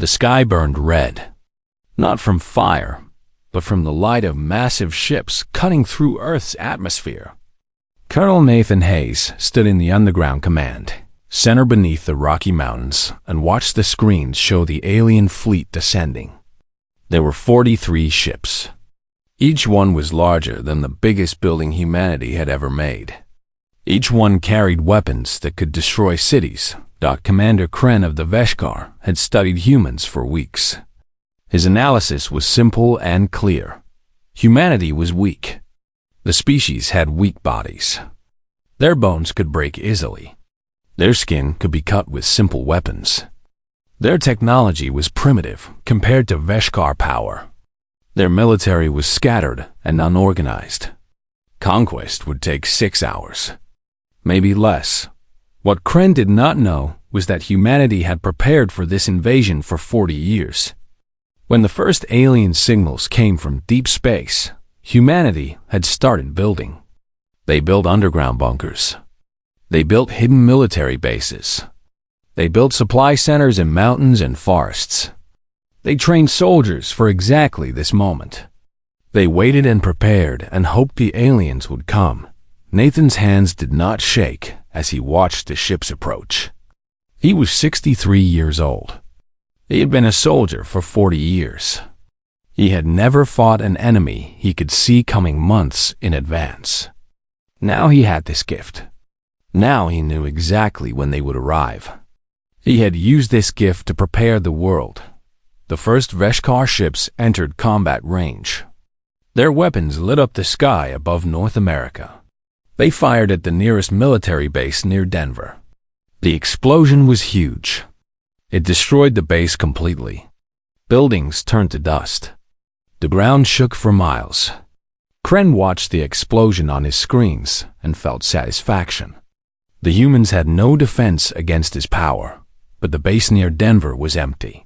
The sky burned red, not from fire, but from the light of massive ships cutting through Earth's atmosphere. Colonel Nathan Hayes stood in the underground command center beneath the Rocky Mountains and watched the screens show the alien fleet descending. There were 43 ships. Each one was larger than the biggest building humanity had ever made. Each one carried weapons that could destroy cities. Commander Kren of the Veshkar had studied humans for weeks. His analysis was simple and clear. Humanity was weak. The species had weak bodies. Their bones could break easily. Their skin could be cut with simple weapons. Their technology was primitive compared to Veshkar power. Their military was scattered and unorganized. Conquest would take 6 hours, maybe less. What Kren did not know was that humanity had prepared for this invasion for 40 years. When the first alien signals came from deep space, humanity had started building. They built underground bunkers. They built hidden military bases. They built supply centers in mountains and forests. They trained soldiers for exactly this moment. They waited and prepared and hoped the aliens would come. Nathan's hands did not shake as he watched the ships approach. He was 63 years old. He had been a soldier for 40 years. He had never fought an enemy he could see coming months in advance. Now he had this gift. Now he knew exactly when they would arrive. He had used this gift to prepare the world. The first Veshkar ships entered combat range. Their weapons lit up the sky above North America. They fired at the nearest military base near Denver. The explosion was huge. It destroyed the base completely. Buildings turned to dust. The ground shook for miles. Kren watched the explosion on his screens and felt satisfaction. The humans had no defense against his power, but the base near Denver was empty.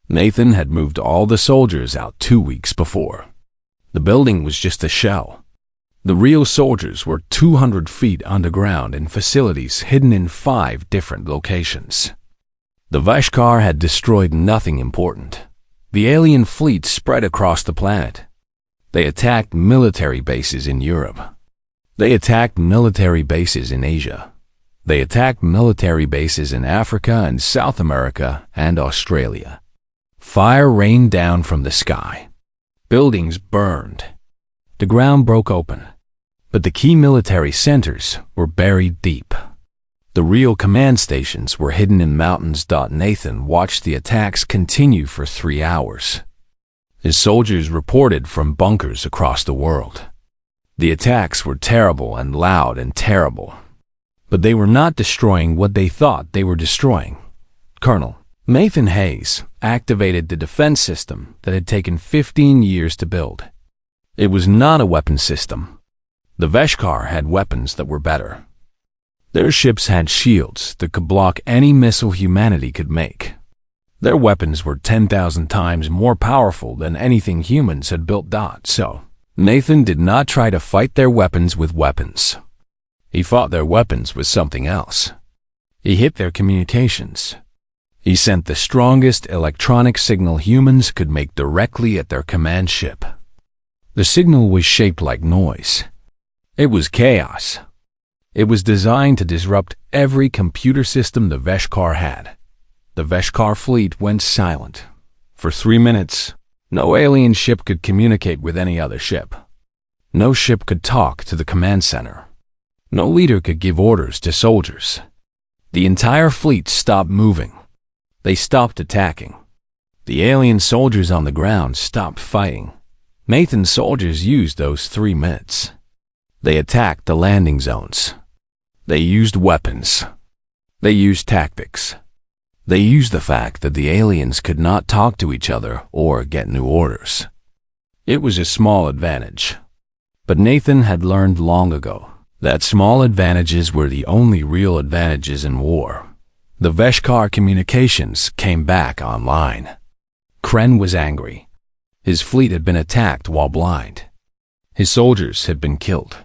Nathan had moved all the soldiers out 2 weeks before. The building was just a shell. The real soldiers were 200 feet underground in facilities hidden in 5 different locations. The Veshkar had destroyed nothing important. The alien fleet spread across the planet. They attacked military bases in Europe. They attacked military bases in Asia. They attacked military bases in Africa and South America and Australia. Fire rained down from the sky. Buildings burned. The ground broke open. But the key military centers were buried deep. The real command stations were hidden in mountains. Nathan watched the attacks continue for 3 hours. His soldiers reported from bunkers across the world. The attacks were terrible and loud and terrible. But they were not destroying what they thought they were destroying. Colonel Nathan Hayes activated the defense system that had taken 15 years to build. It was not a weapon system. The Veshkar had weapons that were better. Their ships had shields that could block any missile humanity could make. Their weapons were 10,000 times more powerful than anything humans had built. So, Nathan did not try to fight their weapons with weapons. He fought their weapons with something else. He hit their communications. He sent the strongest electronic signal humans could make directly at their command ship. The signal was shaped like noise. It was chaos. It was designed to disrupt every computer system the Veshkar had. The Veshkar fleet went silent. For 3 minutes, no alien ship could communicate with any other ship. No ship could talk to the command center. No leader could give orders to soldiers. The entire fleet stopped moving. They stopped attacking. The alien soldiers on the ground stopped fighting. Nathan's soldiers used those 3 minutes. They attacked the landing zones. They used weapons. They used tactics. They used the fact that the aliens could not talk to each other or get new orders. It was a small advantage. But Nathan had learned long ago that small advantages were the only real advantages in war. The Veshkar communications came back online. Kren was angry. His fleet had been attacked while blind. His soldiers had been killed.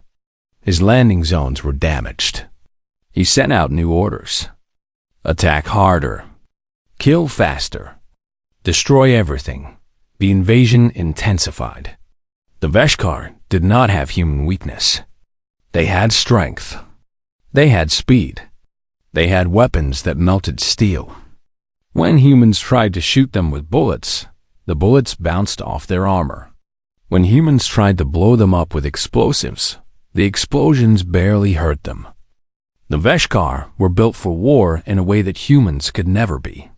His landing zones were damaged. He sent out new orders. Attack harder. Kill faster. Destroy everything. The invasion intensified. The Veshkar did not have human weakness. They had strength. They had speed. They had weapons that melted steel. When humans tried to shoot them with bullets, the bullets bounced off their armor. When humans tried to blow them up with explosives, the explosions barely hurt them. The Veshkar were built for war in a way that humans could never be.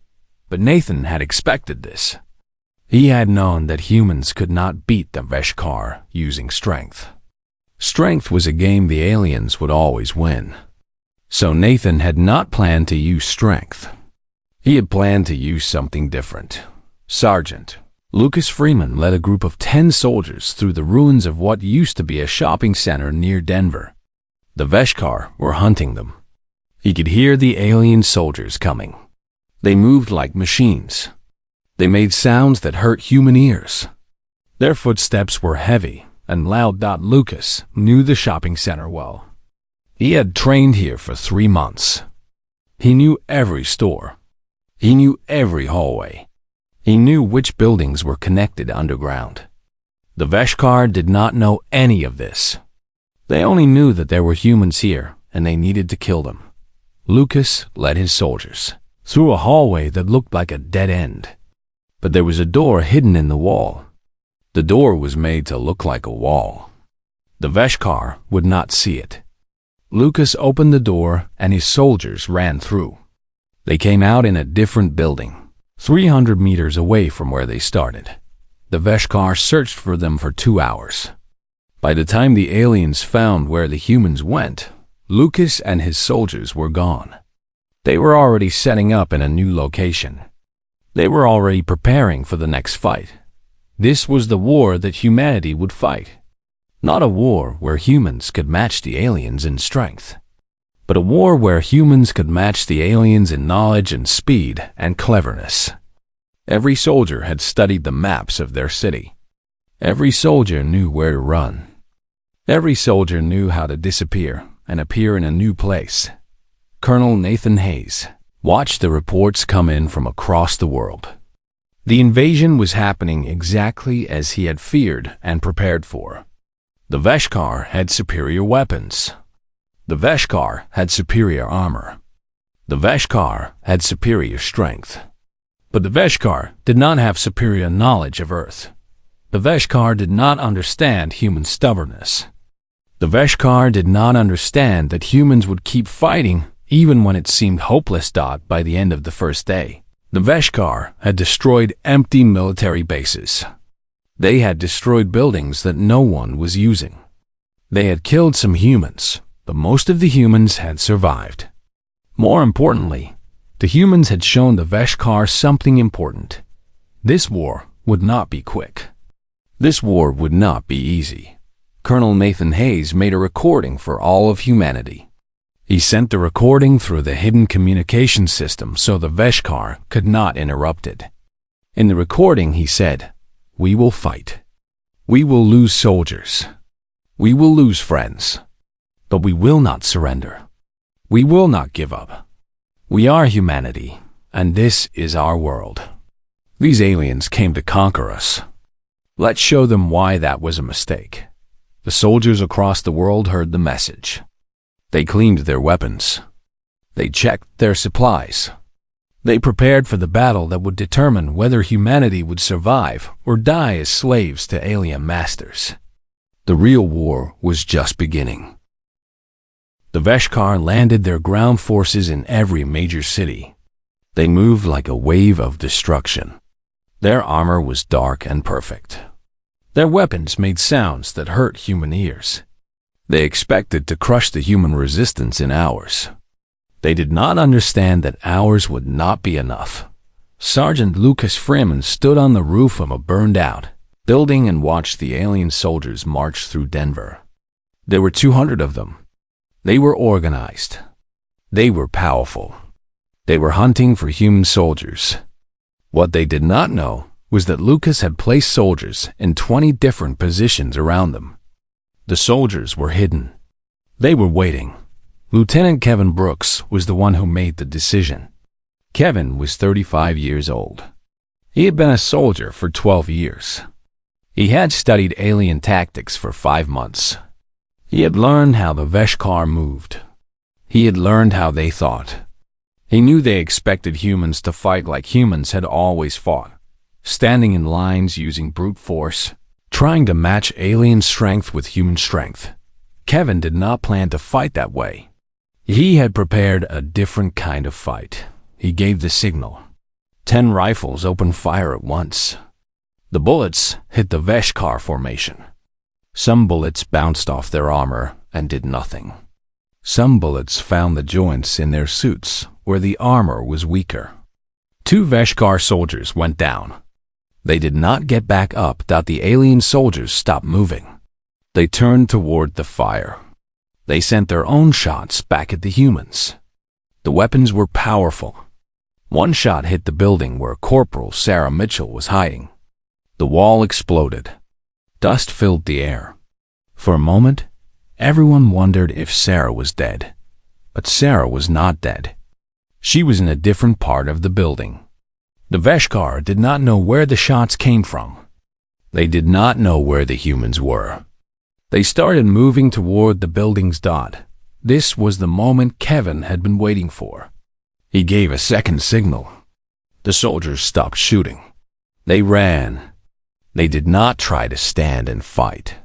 But Nathan had expected this. He had known that humans could not beat the Veshkar using strength. Strength was a game the aliens would always win. So Nathan had not planned to use strength. He had planned to use something different. Sergeant Lucas Freeman led a group of 10 soldiers through the ruins of what used to be a shopping center near Denver. The Veshkar were hunting them. He could hear the alien soldiers coming. They moved like machines. They made sounds that hurt human ears. Their footsteps were heavy and loud. Lucas knew the shopping center well. He had trained here for 3 months. He knew every store. He knew every hallway. He knew which buildings were connected underground. The Veshkar did not know any of this. They only knew that there were humans here and they needed to kill them. Lucas led his soldiers through a hallway that looked like a dead end. But there was a door hidden in the wall. The door was made to look like a wall. The Veshkar would not see it. Lucas opened the door and his soldiers ran through. They came out in a different building, 300 meters away from where they started. The Veshkar searched for them for 2 hours. By the time the aliens found where the humans went, Lucas and his soldiers were gone. They were already setting up in a new location. They were already preparing for the next fight. This was the war that humanity would fight. Not a war where humans could match the aliens in strength, but a war where humans could match the aliens in knowledge and speed and cleverness. Every soldier had studied the maps of their city. Every soldier knew where to run. Every soldier knew how to disappear and appear in a new place. Colonel Nathan Hayes watched the reports come in from across the world. The invasion was happening exactly as he had feared and prepared for. The Veshkar had superior weapons. The Veshkar had superior armor. The Veshkar had superior strength. But the Veshkar did not have superior knowledge of Earth. The Veshkar did not understand human stubbornness. The Veshkar did not understand that humans would keep fighting even when it seemed hopeless. By the end of the first day, the Veshkar had destroyed empty military bases. They had destroyed buildings that no one was using. They had killed some humans, but most of the humans had survived. More importantly, the humans had shown the Veshkar something important. This war would not be quick. This war would not be easy. Colonel Nathan Hayes made a recording for all of humanity. He sent the recording through the hidden communication system so the Veshkar could not interrupt it. In the recording he said, "We will fight. We will lose soldiers. We will lose friends. But we will not surrender. We will not give up. We are humanity, and this is our world. These aliens came to conquer us. Let's show them why that was a mistake." The soldiers across the world heard the message. They cleaned their weapons. They checked their supplies. They prepared for the battle that would determine whether humanity would survive or die as slaves to alien masters. The real war was just beginning. The Veshkar landed their ground forces in every major city. They moved like a wave of destruction. Their armor was dark and perfect. Their weapons made sounds that hurt human ears. They expected to crush the human resistance in hours. They did not understand that hours would not be enough. Sergeant Lucas Freeman stood on the roof of a burned-out building and watched the alien soldiers march through Denver. There were 200 of them. They were organized. They were powerful. They were hunting for human soldiers. What they did not know was that Lucas had placed soldiers in 20 different positions around them. The soldiers were hidden. They were waiting. Lieutenant Kevin Brooks was the one who made the decision. Kevin was 35 years old. He had been a soldier for 12 years. He had studied alien tactics for 5 months. He had learned how the Veshkar moved. He had learned how they thought. He knew they expected humans to fight like humans had always fought, standing in lines using brute force, trying to match alien strength with human strength. Kevin did not plan to fight that way. He had prepared a different kind of fight. He gave the signal. 10 rifles opened fire at once. The bullets hit the Veshkar formation. Some bullets bounced off their armor and did nothing. Some bullets found the joints in their suits where the armor was weaker. 2 Veshkar soldiers went down. They did not get back up. The alien soldiers stopped moving. They turned toward the fire. They sent their own shots back at the humans. The weapons were powerful. One shot hit the building where Corporal Sarah Mitchell was hiding. The wall exploded. Dust filled the air. For a moment, everyone wondered if Sarah was dead. But Sarah was not dead. She was in a different part of the building. The Veshkar did not know where the shots came from. They did not know where the humans were. They started moving toward the building's dot. This was the moment Kevin had been waiting for. He gave a second signal. The soldiers stopped shooting. They ran. They did not try to stand and fight.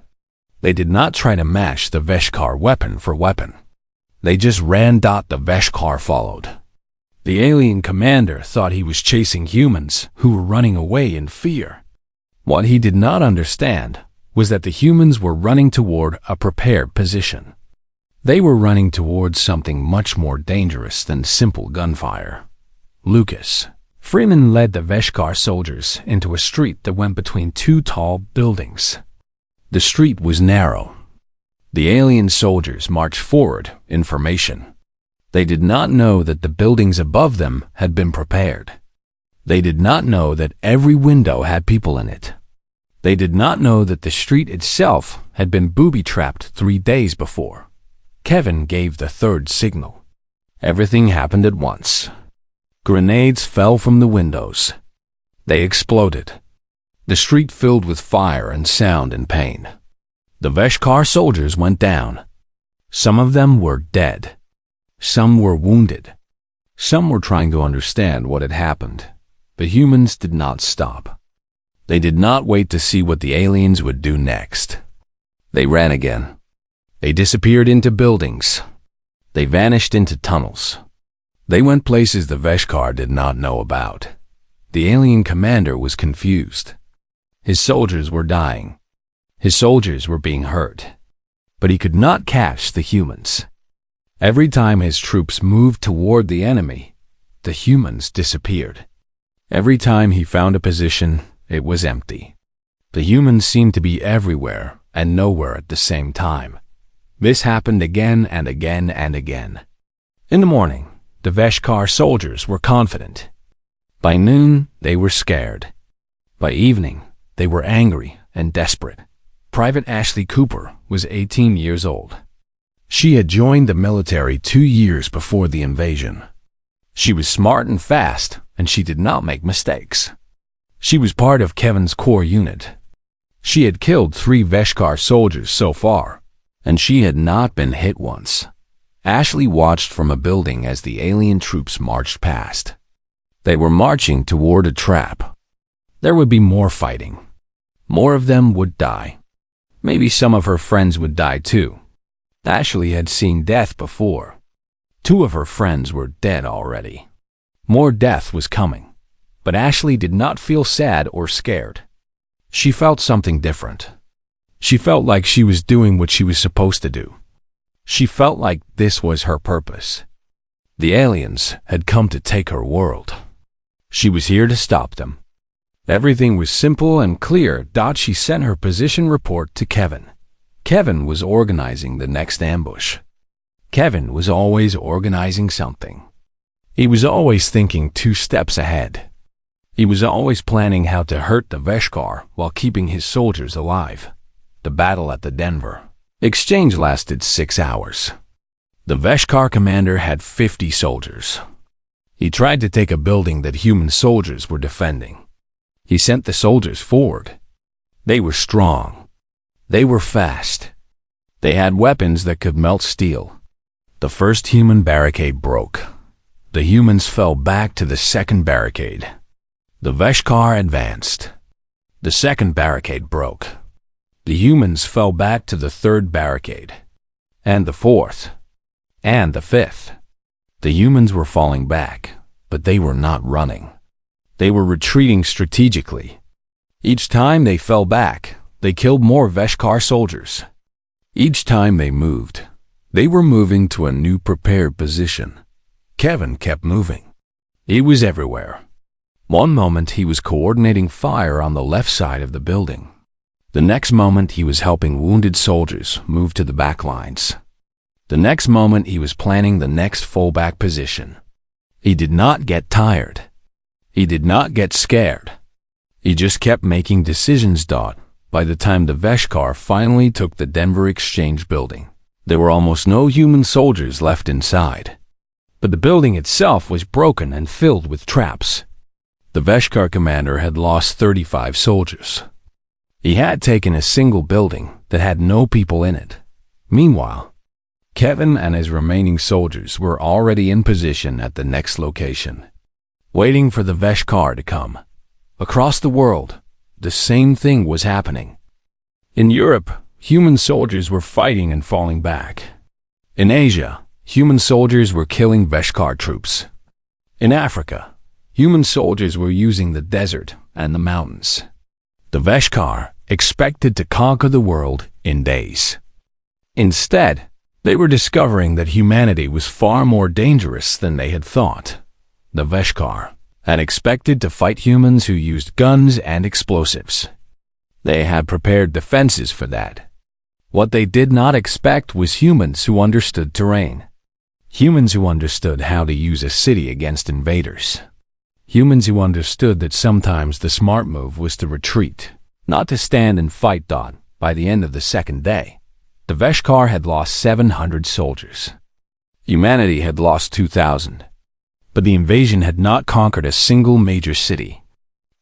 They did not try to match the Veshkar weapon for weapon. They just ran. The Veshkar followed. The alien commander thought he was chasing humans who were running away in fear. What he did not understand was that the humans were running toward a prepared position. They were running towards something much more dangerous than simple gunfire. Lucas Freeman led the Veshkar soldiers into a street that went between 2 tall buildings. The street was narrow. The alien soldiers marched forward in formation. They did not know that the buildings above them had been prepared. They did not know that every window had people in it. They did not know that the street itself had been booby-trapped 3 days before. Kevin gave the third signal. Everything happened at once. Grenades fell from the windows. They exploded. The street filled with fire and sound and pain. The Veshkar soldiers went down. Some of them were dead. Some were wounded. Some were trying to understand what had happened. The humans did not stop. They did not wait to see what the aliens would do next. They ran again. They disappeared into buildings. They vanished into tunnels. They went places the Veshkar did not know about. The alien commander was confused. His soldiers were dying. His soldiers were being hurt. But he could not catch the humans. Every time his troops moved toward the enemy, the humans disappeared. Every time he found a position, it was empty. The humans seemed to be everywhere and nowhere at the same time. This happened again and again and again. In the morning, the Veshkar soldiers were confident. By noon, they were scared. By evening, they were angry and desperate. Private Ashley Cooper was 18 years old. She had joined the military 2 years before the invasion. She was smart and fast, and she did not make mistakes. She was part of Kevin's core unit. She had killed 3 Veshkar soldiers so far, and she had not been hit once. Ashley watched from a building as the alien troops marched past. They were marching toward a trap. There would be more fighting. More of them would die. Maybe some of her friends would die too. Ashley had seen death before. 2 of her friends were dead already. More death was coming, but Ashley did not feel sad or scared. She felt something different. She felt like she was doing what she was supposed to do. She felt like this was her purpose. The aliens had come to take her world. She was here to stop them. Everything was simple and clear. She sent her position report to Kevin. Kevin was organizing the next ambush. Kevin was always organizing something. He was always thinking 2 steps ahead. He was always planning how to hurt the Veshkar while keeping his soldiers alive. The battle at the Denver exchange lasted 6 hours. The Veshkar commander had 50 soldiers. He tried to take a building that human soldiers were defending. He sent the soldiers forward. They were strong. They were fast. They had weapons that could melt steel. The first human barricade broke. The humans fell back to the second barricade. The Veshkar advanced. The second barricade broke. The humans fell back to the third barricade. And the fourth. And the fifth. The humans were falling back, but they were not running. They were retreating strategically. Each time they fell back, they killed more Veshkar soldiers. Each time they moved, they were moving to a new prepared position. Kevin kept moving. He was everywhere. One moment he was coordinating fire on the left side of the building. The next moment he was helping wounded soldiers move to the back lines. The next moment he was planning the next fallback position. He did not get tired. He did not get scared. He just kept making decisions. By the time the Veshkar finally took the Denver Exchange building, there were almost no human soldiers left inside. But the building itself was broken and filled with traps. The Veshkar commander had lost 35 soldiers. He had taken a single building that had no people in it. Meanwhile, Kevin and his remaining soldiers were already in position at the next location, waiting for the Veshkar to come. Across the world, the same thing was happening. In Europe, human soldiers were fighting and falling back. In Asia, human soldiers were killing Veshkar troops. In Africa, human soldiers were using the desert and the mountains. The Veshkar expected to conquer the world in days. Instead, they were discovering that humanity was far more dangerous than they had thought. The Veshkar had expected to fight humans who used guns and explosives. They had prepared defenses for that. What they did not expect was humans who understood terrain. Humans who understood how to use a city against invaders. Humans who understood that sometimes the smart move was to retreat, not to stand and fight. By the end of the second day, the Veshkar had lost 700 soldiers. Humanity had lost 2,000. But the invasion had not conquered a single major city.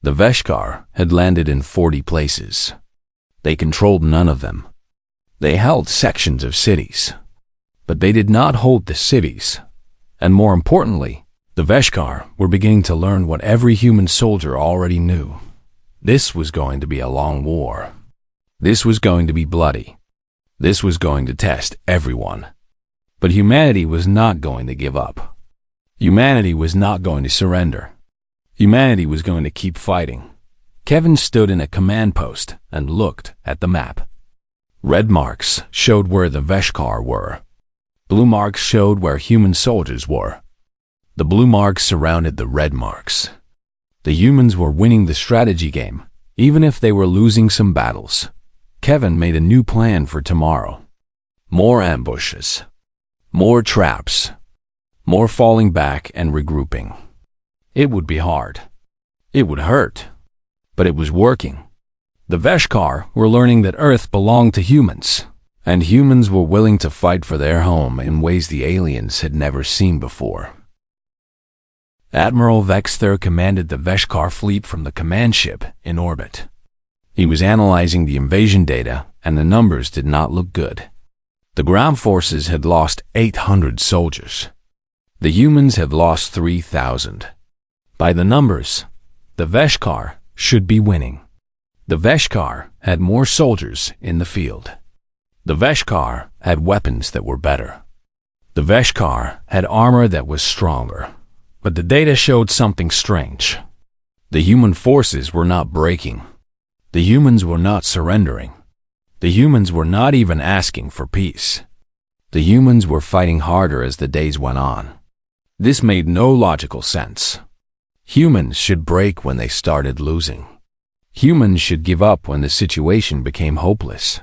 The Veshkar had landed in 40 places. They controlled none of them. They held sections of cities. But they did not hold the cities. And more importantly, the Veshkar were beginning to learn what every human soldier already knew. This was going to be a long war. This was going to be bloody. This was going to test everyone. But humanity was not going to give up. Humanity was not going to surrender. Humanity was going to keep fighting. Kevin stood in a command post and looked at the map. Red marks showed where the Veshkar were. Blue marks showed where human soldiers were. The blue marks surrounded the red marks. The humans were winning the strategy game, even if they were losing some battles. Kevin made a new plan for tomorrow. More ambushes. More traps. More falling back and regrouping. It would be hard. It would hurt. But it was working. The Veshkar were learning that Earth belonged to humans, and humans were willing to fight for their home in ways the aliens had never seen before. Admiral Vexther commanded the Veshkar fleet from the command ship in orbit. He was analyzing the invasion data, and the numbers did not look good. The ground forces had lost 800 soldiers. The humans had lost 3,000. By the numbers, the Veshkar should be winning. The Veshkar had more soldiers in the field. The Veshkar had weapons that were better. The Veshkar had armor that was stronger. But the data showed something strange. The human forces were not breaking. The humans were not surrendering. The humans were not even asking for peace. The humans were fighting harder as the days went on. This made no logical sense. Humans should break when they started losing. Humans should give up when the situation became hopeless.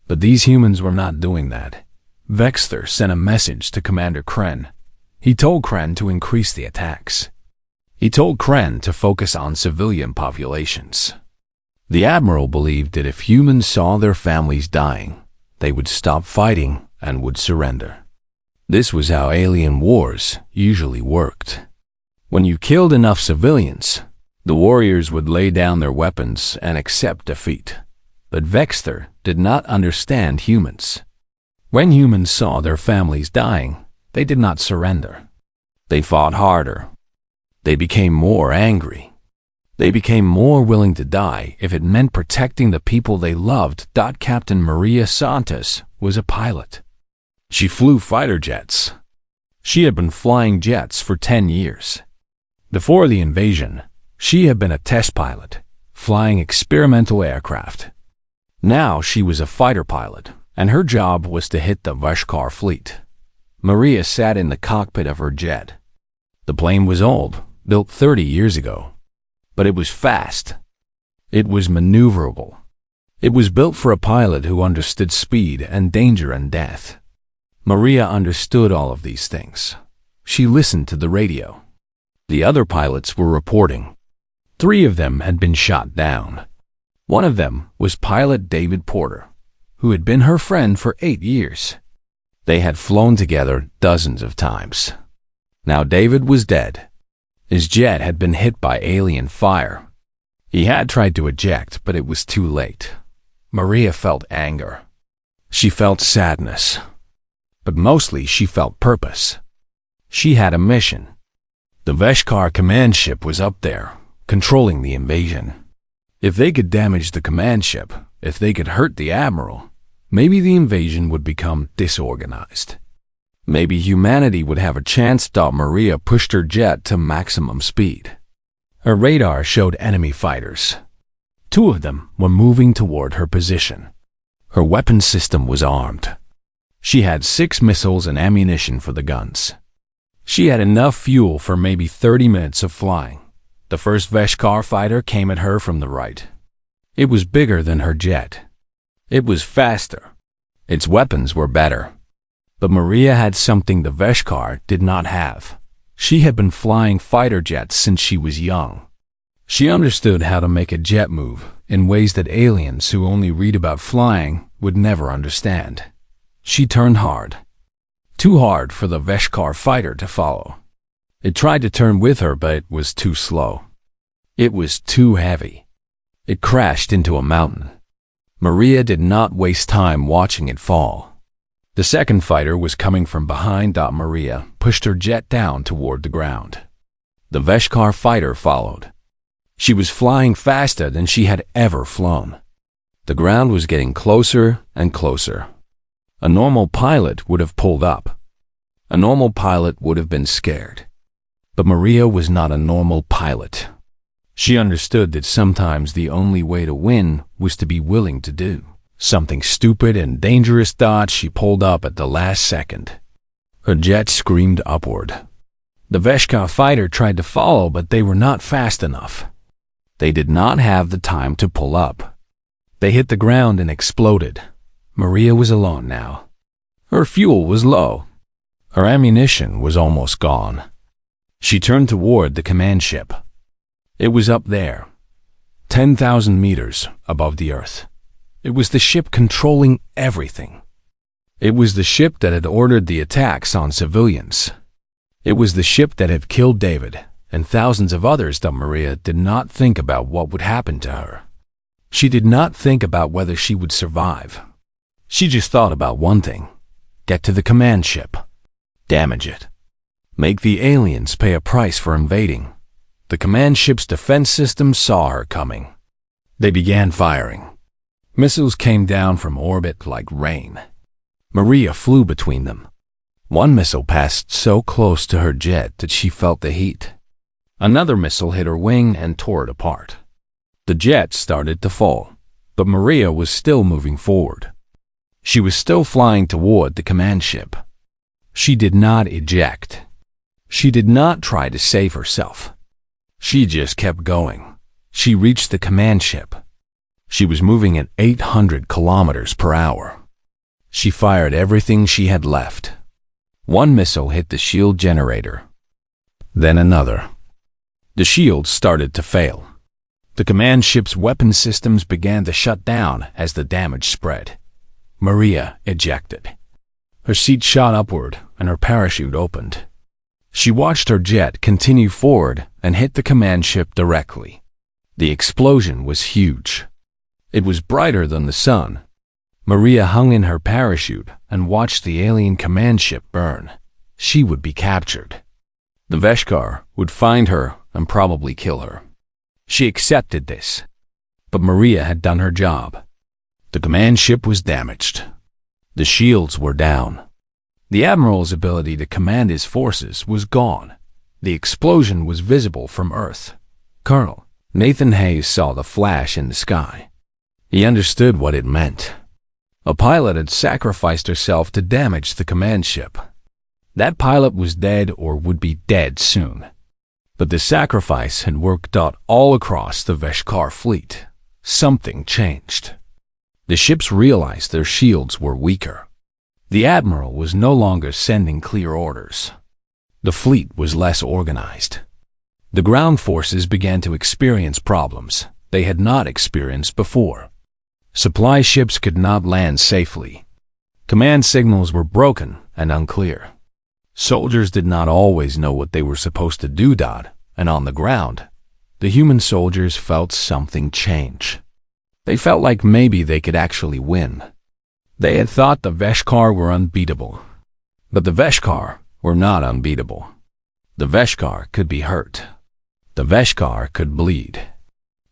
But these humans were not doing that. Vexther sent a message to Commander Kren. He told Kren to increase the attacks. He told Kren to focus on civilian populations. The Admiral believed that if humans saw their families dying, they would stop fighting and would surrender. This was how alien wars usually worked. When you killed enough civilians, The warriors would lay down their weapons and accept defeat. But Vexter did not understand humans. When humans saw their families dying, they did not surrender. They fought harder. They became more angry. They became more willing to die if it meant protecting the people they loved. Captain Maria Santos was a pilot. She flew fighter jets. She had been flying jets for 10 years. Before the invasion, she had been a test pilot, flying experimental aircraft. Now she was a fighter pilot, and her job was to hit the Veshkar fleet. Maria sat in the cockpit of her jet. The plane was old, built 30 years ago. But it was fast. It was maneuverable. It was built for a pilot who understood speed and danger and death. Maria understood all of these things. She listened to the radio. The other pilots were reporting. 3 of them had been shot down. One of them was pilot David Porter, who had been her friend for 8 years. They had flown together dozens of times. Now David was dead. His jet had been hit by alien fire. He had tried to eject, but it was too late. Maria felt anger. She felt sadness. But mostly she felt purpose. She had a mission. The Veshkar command ship was up there, controlling the invasion. If they could damage the command ship, if they could hurt the admiral, maybe the invasion would become disorganized. Maybe humanity would have a chance. Maria pushed her jet to maximum speed. Her radar showed enemy fighters. 2 of them were moving toward her position. Her weapon system was armed. She had 6 missiles and ammunition for the guns. She had enough fuel for maybe 30 minutes of flying. The first Veshkar fighter came at her from the right. It was bigger than her jet. It was faster. Its weapons were better. But Maria had something the Veshkar did not have. She had been flying fighter jets since she was young. She understood how to make a jet move in ways that aliens who only read about flying would never understand. She turned hard. Too hard for the Veshkar fighter to follow. It tried to turn with her, but it was too slow. It was too heavy. It crashed into a mountain. Maria did not waste time watching it fall. The second fighter was coming from behind. Maria pushed her jet down toward the ground. The Veshkar fighter followed. She was flying faster than she had ever flown. The ground was getting closer and closer. A normal pilot would have pulled up. A normal pilot would have been scared. But Maria was not a normal pilot. She understood that sometimes the only way to win was to be willing to do something stupid and dangerous. She pulled up at the last second. Her jet screamed upward. The Veshkar fighter tried to follow, but they were not fast enough. They did not have the time to pull up. They hit the ground and exploded. Maria was alone now. Her fuel was low. Her ammunition was almost gone. She turned toward the command ship. It was up there, 10,000 meters above the earth. It was the ship controlling everything. It was the ship that had ordered the attacks on civilians. It was the ship that had killed David and thousands of others. Maria did not think about what would happen to her. She did not think about whether she would survive. She just thought about one thing: get to the command ship, damage it, make the aliens pay a price for invading. The command ship's defense system saw her coming. They began firing. Missiles came down from orbit like rain. Maria flew between them. One missile passed so close to her jet that she felt the heat. Another missile hit her wing and tore it apart. The jet started to fall, but Maria was still moving forward. She was still flying toward the command ship. She did not eject. She did not try to save herself. She just kept going. She reached the command ship. She was moving at 800 kilometers per hour. She fired everything she had left. One missile hit the shield generator. Then another. The shields started to fail. The command ship's weapon systems began to shut down as the damage spread. Maria ejected. Her seat shot upward and her parachute opened. She watched her jet continue forward and hit the command ship directly. The explosion was huge. It was brighter than the sun. Maria hung in her parachute and watched the alien command ship burn. She would be captured. The Veshkar would find her and probably kill her. She accepted this. But Maria had done her job. The command ship was damaged. The shields were down. The Admiral's ability to command his forces was gone. The explosion was visible from Earth. Colonel Nathan Hayes saw the flash in the sky. He understood what it meant. A pilot had sacrificed herself to damage the command ship. That pilot was dead or would be dead soon. But the sacrifice had worked out all across the Veshkar fleet. Something changed. The ships realized their shields were weaker. The Admiral was no longer sending clear orders. The fleet was less organized. The ground forces began to experience problems they had not experienced before. Supply ships could not land safely. Command signals were broken and unclear. Soldiers did not always know what they were supposed to do, and on the ground, the human soldiers felt something change. They felt like maybe they could actually win. They had thought the Veshkar were unbeatable. But the Veshkar were not unbeatable. The Veshkar could be hurt. The Veshkar could bleed.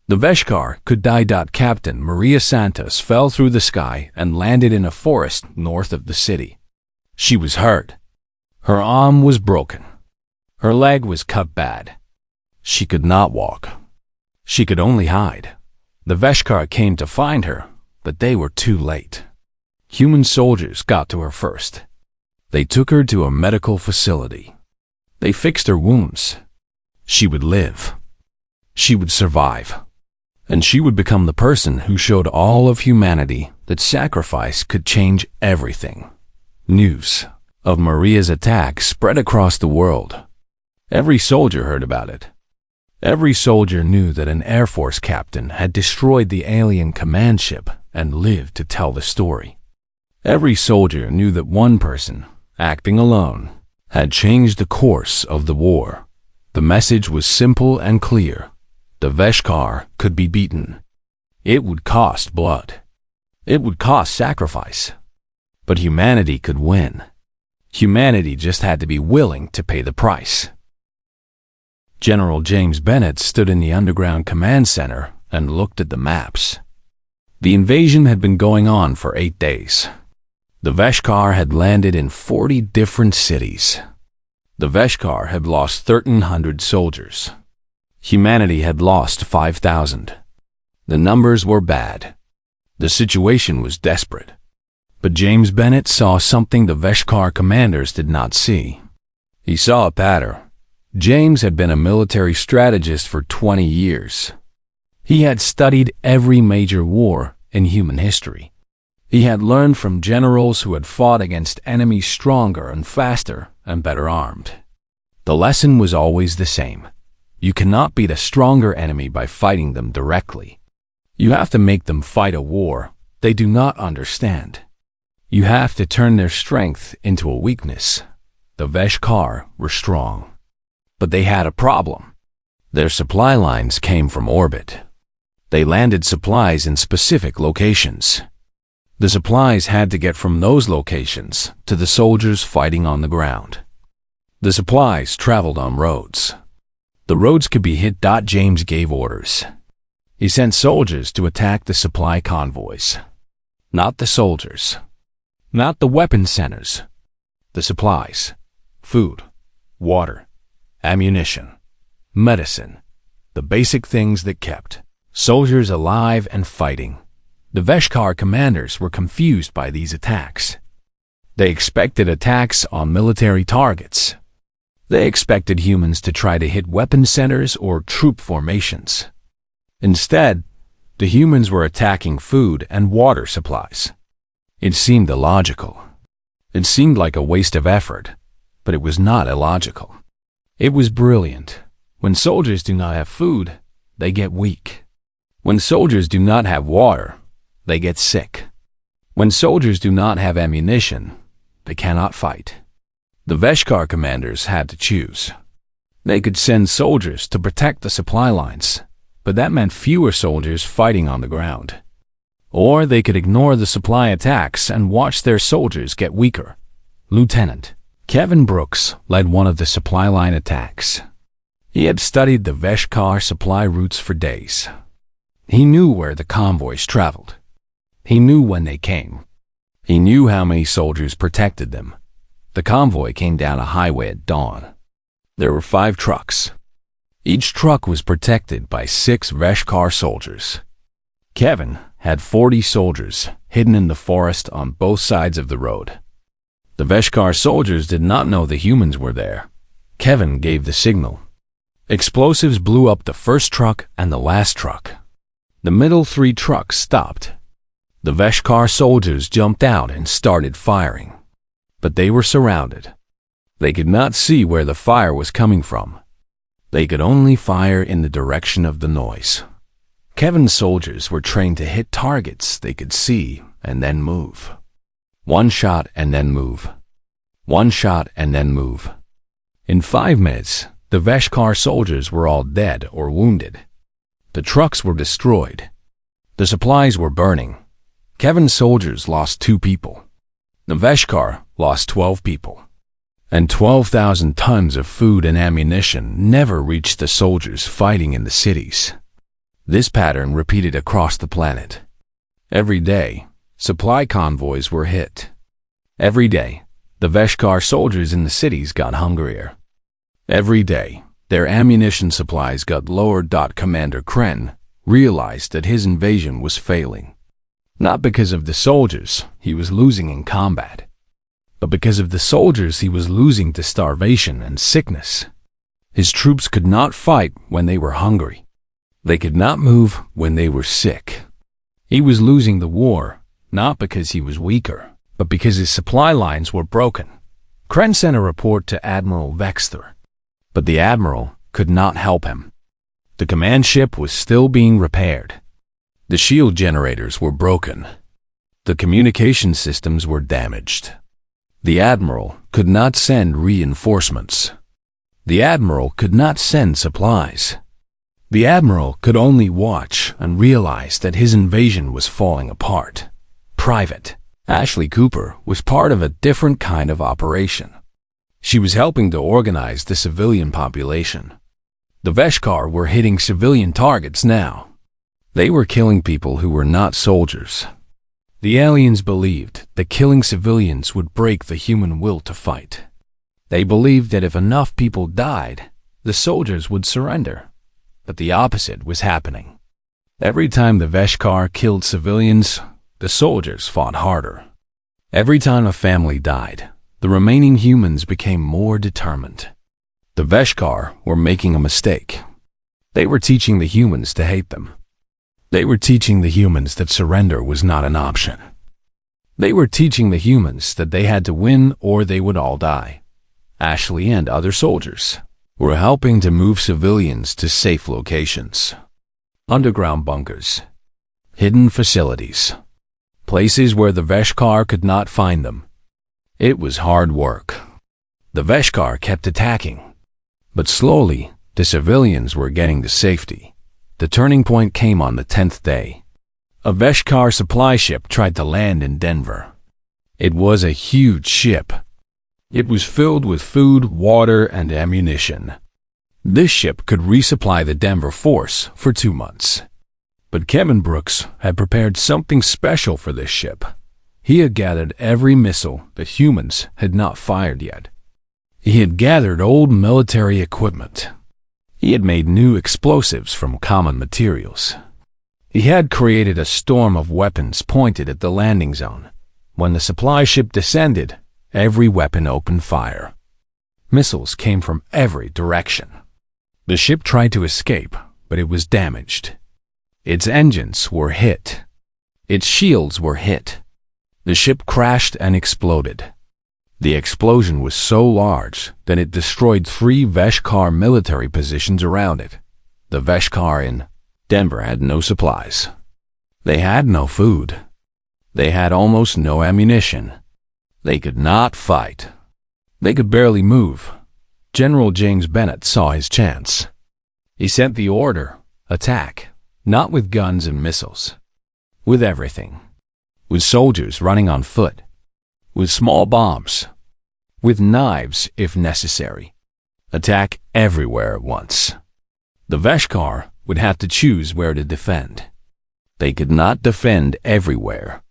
The Veshkar could die. Captain Maria Santos fell through the sky and landed in a forest north of the city. She was hurt. Her arm was broken. Her leg was cut bad. She could not walk. She could only hide. The Veshkar came to find her, but they were too late. Human soldiers got to her first. They took her to a medical facility. They fixed her wounds. She would live. She would survive. And she would become the person who showed all of humanity that sacrifice could change everything. News of Maria's attack spread across the world. Every soldier heard about it. Every soldier knew that an Air Force captain had destroyed the alien command ship and lived to tell the story. Every soldier knew that one person, acting alone, had changed the course of the war. The message was simple and clear. The Veshkar could be beaten. It would cost blood. It would cost sacrifice. But humanity could win. Humanity just had to be willing to pay the price. General James Bennett stood in the underground command center and looked at the maps. The invasion had been going on for 8 days. The Veshkar had landed in 40 different cities. The Veshkar had lost 1,300 soldiers. Humanity had lost 5,000. The numbers were bad. The situation was desperate. But James Bennett saw something the Veshkar commanders did not see. He saw a pattern. James had been a military strategist for 20 years. He had studied every major war in human history. He had learned from generals who had fought against enemies stronger and faster and better armed. The lesson was always the same. You cannot beat a stronger enemy by fighting them directly. You have to make them fight a war they do not understand. You have to turn their strength into a weakness. The Veshkar were strong. But they had a problem. Their supply lines came from orbit. They landed supplies in specific locations. The supplies had to get from those locations to the soldiers fighting on the ground. The supplies traveled on roads. The roads could be hit. James gave orders. He sent soldiers to attack the supply convoys. Not the soldiers. Not the weapon centers. The supplies. Food, water, ammunition, medicine. The basic things that kept soldiers alive and fighting. The Veshkar commanders were confused by these attacks. They expected attacks on military targets. They expected humans to try to hit weapon centers or troop formations. Instead, the humans were attacking food and water supplies. It seemed illogical. It seemed like a waste of effort, but it was not illogical. It was brilliant. When soldiers do not have food, they get weak. When soldiers do not have water, they get sick. When soldiers do not have ammunition, they cannot fight. The Veshkar commanders had to choose. They could send soldiers to protect the supply lines, but that meant fewer soldiers fighting on the ground. Or they could ignore the supply attacks and watch their soldiers get weaker. Lieutenant Kevin Brooks led one of the supply line attacks. He had studied the Veshkar supply routes for days. He knew where the convoys traveled. He knew when they came. He knew how many soldiers protected them. The convoy came down a highway at dawn. There were 5 trucks. Each truck was protected by 6 Veshkar soldiers. Kevin had 40 soldiers hidden in the forest on both sides of the road. The Veshkar soldiers did not know the humans were there. Kevin gave the signal. Explosives blew up the first truck and the last truck. The middle 3 trucks stopped. The Veshkar soldiers jumped out and started firing. But they were surrounded. They could not see where the fire was coming from. They could only fire in the direction of the noise. Kevin's soldiers were trained to hit targets they could see and then move. 1 shot and then move. 1 shot and then move. In 5 minutes, the Veshkar soldiers were all dead or wounded. The trucks were destroyed. The supplies were burning. Kevin's soldiers lost 2 people. The Veshkar lost 12 people. And 12,000 tons of food and ammunition never reached the soldiers fighting in the cities. This pattern repeated across the planet. Every day, supply convoys were hit. Every day, the Veshkar soldiers in the cities got hungrier. Every day, their ammunition supplies got lower. Commander Kren realized that his invasion was failing. Not because of the soldiers he was losing in combat, but because of the soldiers he was losing to starvation and sickness. His troops could not fight when they were hungry. They could not move when they were sick. He was losing the war, not because he was weaker, but because his supply lines were broken. Kren sent a report to Admiral Vexter, but the Admiral could not help him. The command ship was still being repaired. The shield generators were broken. The communication systems were damaged. The Admiral could not send reinforcements. The Admiral could not send supplies. The Admiral could only watch and realize that his invasion was falling apart. Private Ashley Cooper was part of a different kind of operation. She was helping to organize the civilian population. The Veshkar were hitting civilian targets now. They were killing people who were not soldiers. The aliens believed that killing civilians would break the human will to fight. They believed that if enough people died, the soldiers would surrender. But the opposite was happening. Every time the Veshkar killed civilians, the soldiers fought harder. Every time a family died, the remaining humans became more determined. The Veshkar were making a mistake. They were teaching the humans to hate them. They were teaching the humans that surrender was not an option. They were teaching the humans that they had to win or they would all die. Ashley and other soldiers were helping to move civilians to safe locations. Underground bunkers, hidden facilities, places where the Veshkar could not find them. It was hard work. The Veshkar kept attacking, but slowly the civilians were getting to safety. The turning point came on the 10th day. A Veshkar supply ship tried to land in Denver. It was a huge ship. It was filled with food, water, and ammunition. This ship could resupply the Denver force for 2 months. But Kevin Brooks had prepared something special for this ship. He had gathered every missile that humans had not fired yet. He had gathered old military equipment. He had made new explosives from common materials. He had created a storm of weapons pointed at the landing zone. When the supply ship descended, every weapon opened fire. Missiles came from every direction. The ship tried to escape, but it was damaged. Its engines were hit. Its shields were hit. The ship crashed and exploded. The explosion was so large that it destroyed 3 Veshkar military positions around it. The Veshkar in Denver had no supplies. They had no food. They had almost no ammunition. They could not fight. They could barely move. General James Bennett saw his chance. He sent the order, attack, not with guns and missiles, with everything. With soldiers running on foot, with small bombs, with knives if necessary. Attack everywhere at once. The Veshkar would have to choose where to defend. They could not defend everywhere.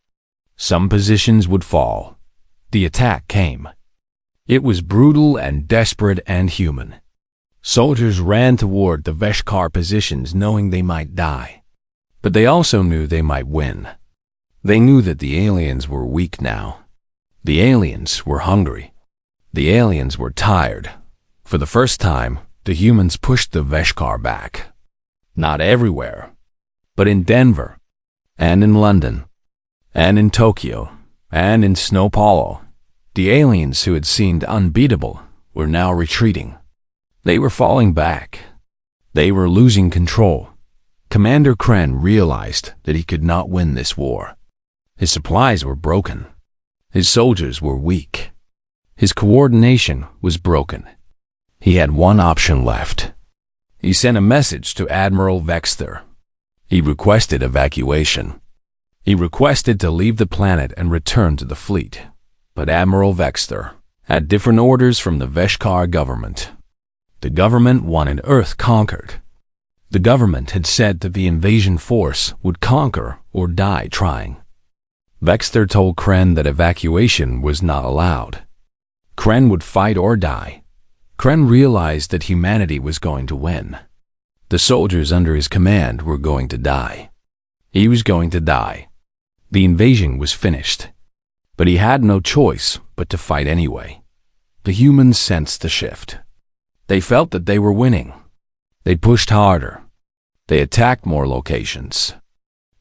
Some positions would fall. The attack came. It was brutal and desperate and human. Soldiers ran toward the Veshkar positions knowing they might die. But they also knew they might win. They knew that the aliens were weak now. The aliens were hungry. The aliens were tired. For the first time, the humans pushed the Veshkar back. Not everywhere, but in Denver, and in London, and in Tokyo, and in Sao Paulo. The aliens who had seemed unbeatable were now retreating. They were falling back. They were losing control. Commander Kren realized that he could not win this war. His supplies were broken. His soldiers were weak. His coordination was broken. He had one option left. He sent a message to Admiral Vexter. He requested evacuation. He requested to leave the planet and return to the fleet. But Admiral Vexter had different orders from the Veshkar government. The government wanted Earth conquered. The government had said that the invasion force would conquer or die trying. Vexter told Kren that evacuation was not allowed. Kren would fight or die. Kren realized that humanity was going to win. The soldiers under his command were going to die. He was going to die. The invasion was finished. But he had no choice but to fight anyway. The humans sensed the shift. They felt that they were winning. They pushed harder. They attacked more locations.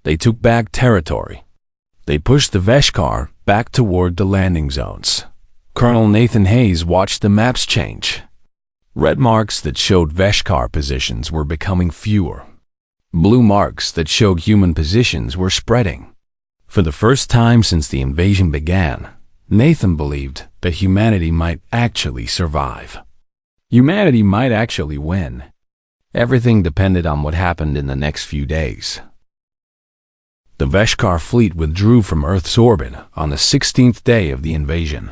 They took back territory. They pushed the Veshkar back toward the landing zones. Colonel Nathan Hayes watched the maps change. Red marks that showed Veshkar positions were becoming fewer. Blue marks that showed human positions were spreading. For the first time since the invasion began, Nathan believed that humanity might actually survive. Humanity might actually win. Everything depended on what happened in the next few days. The Veshkar fleet withdrew from Earth's orbit on the 16th day of the invasion.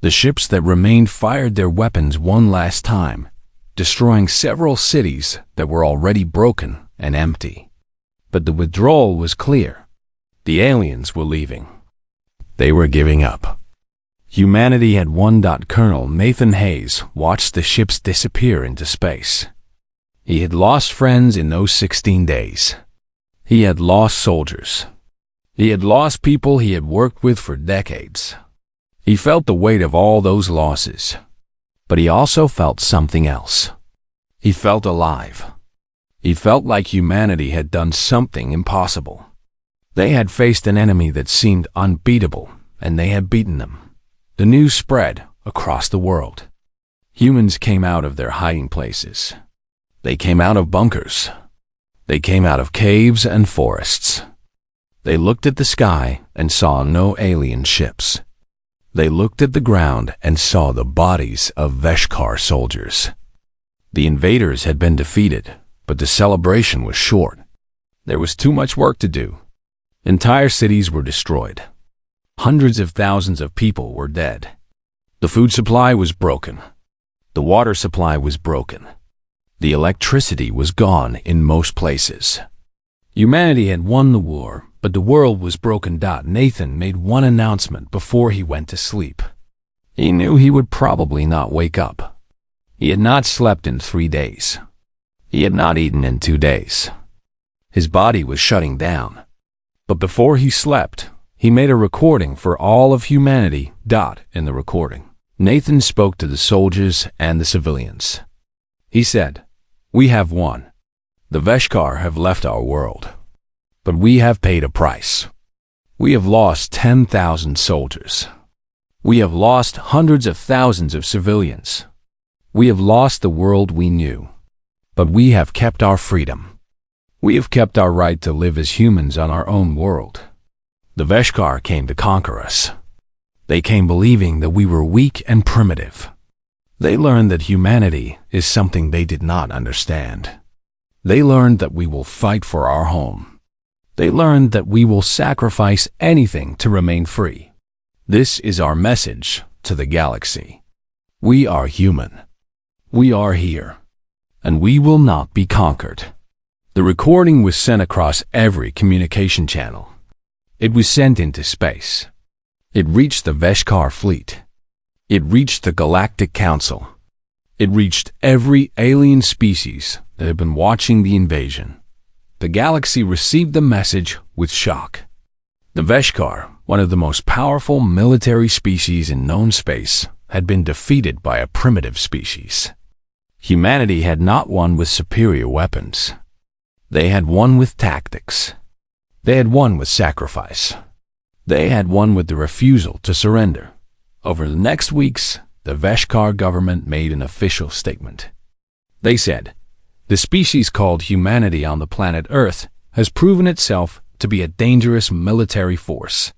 The ships that remained fired their weapons one last time, destroying several cities that were already broken and empty. But the withdrawal was clear. The aliens were leaving. They were giving up. Humanity had won. Colonel Nathan Hayes watched the ships disappear into space. He had lost friends in those 16 days. He had lost soldiers. He had lost people he had worked with for decades. He felt the weight of all those losses. But he also felt something else. He felt alive. He felt like humanity had done something impossible. They had faced an enemy that seemed unbeatable, and they had beaten them. The news spread across the world. Humans came out of their hiding places. They came out of bunkers. They came out of caves and forests. They looked at the sky and saw no alien ships. They looked at the ground and saw the bodies of Veshkar soldiers. The invaders had been defeated, but the celebration was short. There was too much work to do. Entire cities were destroyed. Hundreds of thousands of people were dead. The food supply was broken. The water supply was broken. The electricity was gone in most places. Humanity had won the war, but the world was broken. Nathan made one announcement before he went to sleep. He knew he would probably not wake up. He had not slept in 3 days. He had not eaten in 2 days. His body was shutting down. But before he slept, he made a recording for all of humanity. In the recording, Nathan spoke to the soldiers and the civilians. He said, "We have won. The Veshkar have left our world. But we have paid a price. We have lost 10,000 soldiers. We have lost hundreds of thousands of civilians. We have lost the world we knew. But we have kept our freedom. We have kept our right to live as humans on our own world. The Veshkar came to conquer us. They came believing that we were weak and primitive. They learned that humanity is something they did not understand. They learned that we will fight for our home. They learned that we will sacrifice anything to remain free. This is our message to the galaxy. We are human. We are here. And we will not be conquered. The recording was sent across every communication channel. It was sent into space. It reached the Veshkar fleet. It reached the Galactic Council. It reached every alien species that had been watching the invasion. The galaxy received the message with shock. The Veshkar, one of the most powerful military species in known space, had been defeated by a primitive species. Humanity had not won with superior weapons. They had won with tactics. They had won with sacrifice. They had won with the refusal to surrender. Over the next weeks, the Veshkar government made an official statement. They said, "The species called humanity on the planet Earth has proven itself to be a dangerous military force.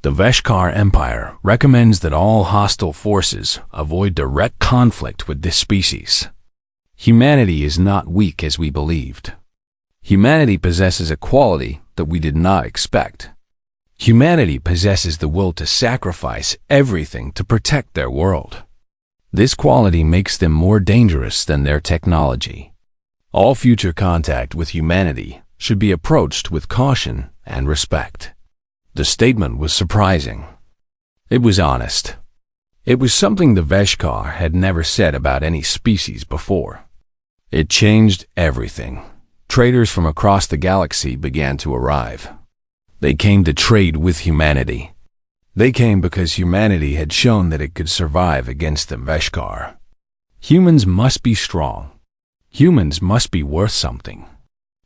The Veshkar Empire recommends that all hostile forces avoid direct conflict with this species. Humanity is not weak as we believed. Humanity possesses a quality that we did not expect. Humanity possesses the will to sacrifice everything to protect their world. This quality makes them more dangerous than their technology. All future contact with humanity should be approached with caution and respect." The statement was surprising. It was honest. It was something the Veshkar had never said about any species before. It changed everything. Traders from across the galaxy began to arrive. They came to trade with humanity. They came because humanity had shown that it could survive against the Veshkar. Humans must be strong. Humans must be worth something.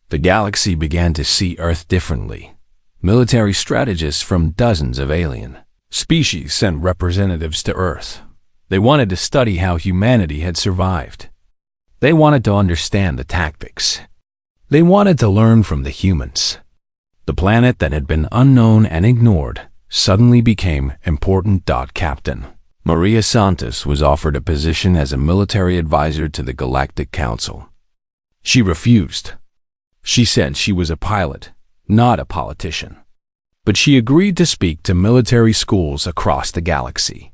The galaxy began to see Earth differently. Military strategists from dozens of alien species sent representatives to Earth. They wanted to study how humanity had survived. They wanted to understand the tactics. They wanted to learn from the humans. The planet that had been unknown and ignored suddenly became important. Captain Maria Santos was offered a position as a military advisor to the Galactic Council. She refused. She said she was a pilot, not a politician. But she agreed to speak to military schools across the galaxy.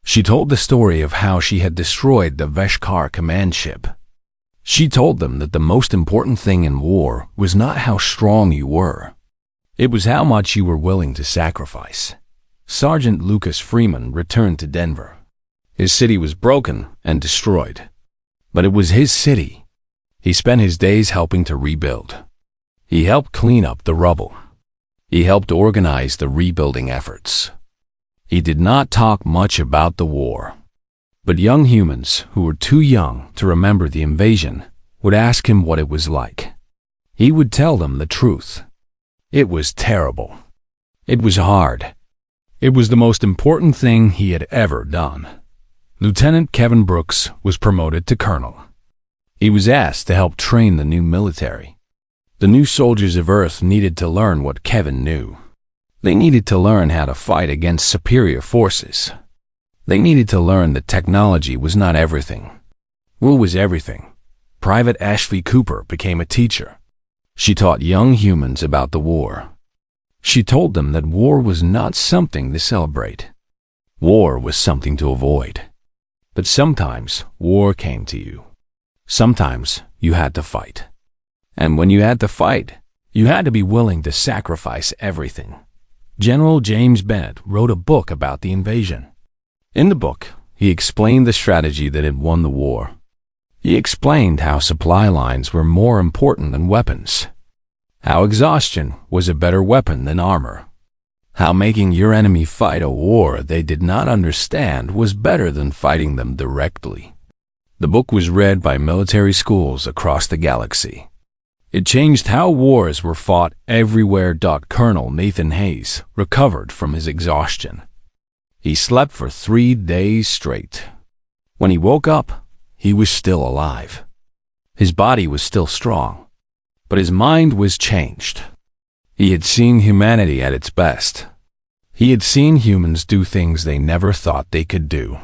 She told the story of how she had destroyed the Veshkar command ship. She told them that the most important thing in war was not how strong you were. It was how much you were willing to sacrifice. Sergeant Lucas Freeman returned to Denver. His city was broken and destroyed. But it was his city. He spent his days helping to rebuild. He helped clean up the rubble. He helped organize the rebuilding efforts. He did not talk much about the war. But young humans who were too young to remember the invasion would ask him what it was like. He would tell them the truth. It was terrible. It was hard. It was the most important thing he had ever done. Lieutenant Kevin Brooks was promoted to colonel. He was asked to help train the new military. The new soldiers of Earth needed to learn what Kevin knew. They needed to learn how to fight against superior forces. They needed to learn that technology was not everything. Will was everything. Private Ashley Cooper became a teacher. She taught young humans about the war. She told them that war was not something to celebrate. War was something to avoid. But sometimes war came to you. Sometimes you had to fight. And when you had to fight, you had to be willing to sacrifice everything. General James Bennett wrote a book about the invasion. In the book, he explained the strategy that had won the war. He explained how supply lines were more important than weapons. How exhaustion was a better weapon than armor. How making your enemy fight a war they did not understand was better than fighting them directly. The book was read by military schools across the galaxy. It changed how wars were fought everywhere. Colonel Nathan Hayes recovered from his exhaustion. He slept for 3 days straight. When he woke up, he was still alive. His body was still strong, but his mind was changed. He had seen humanity at its best. He had seen humans do things they never thought they could do.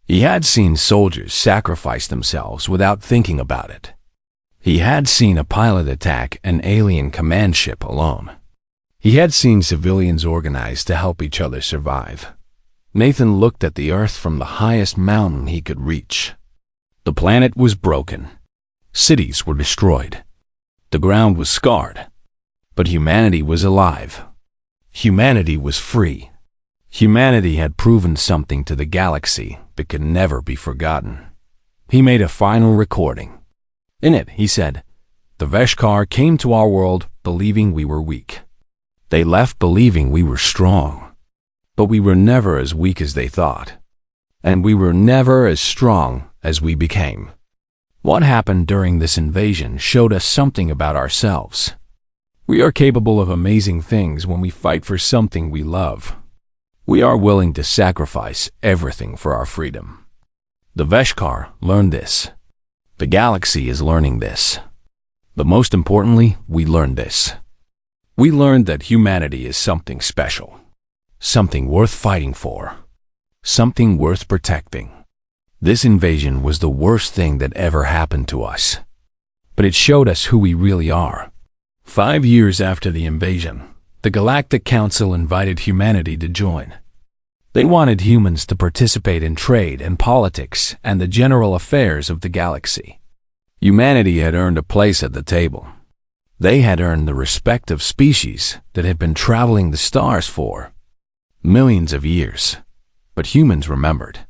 He had seen soldiers sacrifice themselves without thinking about it. He had seen a pilot attack an alien command ship alone. He had seen civilians organize to help each other survive. Nathan looked at the Earth from the highest mountain he could reach. The planet was broken. Cities were destroyed. The ground was scarred. But humanity was alive. Humanity was free. Humanity had proven something to the galaxy that could never be forgotten. He made a final recording. In it, he said, "The Veshkar came to our world believing we were weak. They left believing we were strong. But we were never as weak as they thought. And we were never as strong as we became. What happened during this invasion showed us something about ourselves. We are capable of amazing things when we fight for something we love. We are willing to sacrifice everything for our freedom. The Veshkar learned this. The galaxy is learning this. But most importantly, we learned this. We learned that humanity is something special, something worth fighting for, something worth protecting. This invasion was the worst thing that ever happened to us. But it showed us who we really are. 5 years after the invasion, the Galactic Council invited humanity to join. They wanted humans to participate in trade and politics and the general affairs of the galaxy. Humanity had earned a place at the table. They had earned the respect of species that had been traveling the stars for millions of years. But humans remembered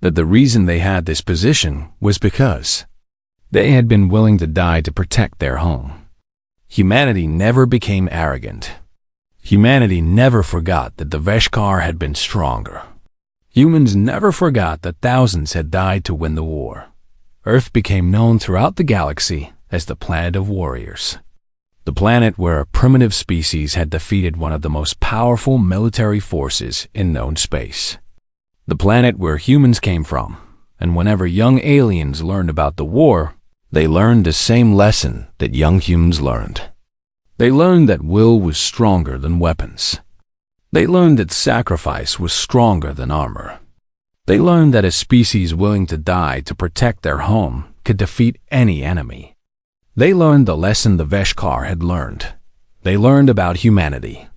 that the reason they had this position was because they had been willing to die to protect their home. Humanity never became arrogant. Humanity never forgot that the Veshkar had been stronger. Humans never forgot that thousands had died to win the war. Earth became known throughout the galaxy as the planet of warriors. The planet where a primitive species had defeated one of the most powerful military forces in known space. The planet where humans came from, and whenever young aliens learned about the war, they learned the same lesson that young humans learned. They learned that will was stronger than weapons. They learned that sacrifice was stronger than armor. They learned that a species willing to die to protect their home could defeat any enemy. They learned the lesson the Veshkar had learned. They learned about humanity.